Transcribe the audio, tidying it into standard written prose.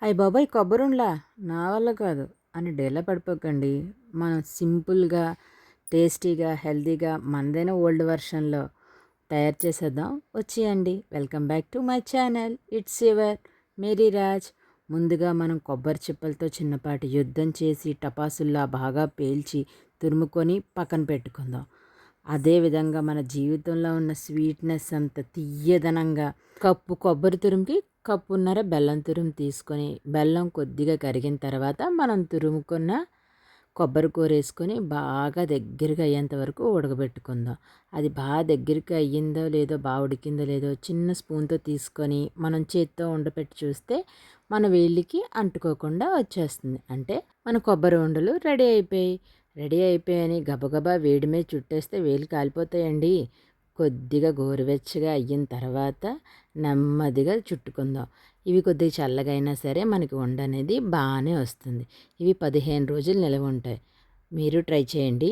అయ్య బాబోయ్! కొబ్బరుండలా నా వల్ల కాదు అని డీలా పడిపోకండి. మనం సింపుల్‌గా, టేస్టీగా, హెల్తీగా మనదైన ఓల్డ్ వెర్షన్‌లో తయారు చేసేద్దాం. వచ్చేయండి. Welcome back to my channel. It's your Mary Raj. ముందుగా మనం కొబ్బరి చిప్పలతో చిన్నపాటి యుద్ధం చేసి టపాసుల్లా బాగా పేల్చి తురుముకొని పక్కన పెట్టుకుందాం. అదేవిధంగా మన జీవితంలో ఉన్న స్వీట్‌నెస్ అంతా తియ్యదనంగా కప్పు కొబ్బరి తురుముకి కప్పున్నర బెల్లం తురుము తీసుకొని, బెల్లం కొద్దిగా కరిగిన తర్వాత మనం తురుముకున్న కొబ్బరి కూరేసుకొని బాగా దగ్గరగా అయ్యేంత వరకు ఉడకబెట్టుకుందాం. అది బాగా దగ్గరికి అయ్యిందో లేదో, బాగా ఉడికిందో లేదో చిన్న స్పూన్‌తో తీసుకొని మనం చేత్తో ఉండపెట్టి చూస్తే మన వేలికి అంటుకోకుండా వచ్చేస్తుంది. అంటే మన కొబ్బరి ఉండలు రెడీ అయిపోయాయి. రెడీ అయిపోయాయని గబగబా వేడి మీద చుట్టేస్తే వేలు కాలిపోతాయండి. కొద్దిగా గోరువెచ్చగా అయిన తర్వాత నెమ్మదిగా చుట్టుకుందాం. ఇవి కొద్దిగా చల్లగా అయినా సరే మనకి ఉండనేది బాగానే వస్తుంది. ఇవి 15 రోజులు నిలవ ఉంటాయి. మీరు ట్రై చేయండి.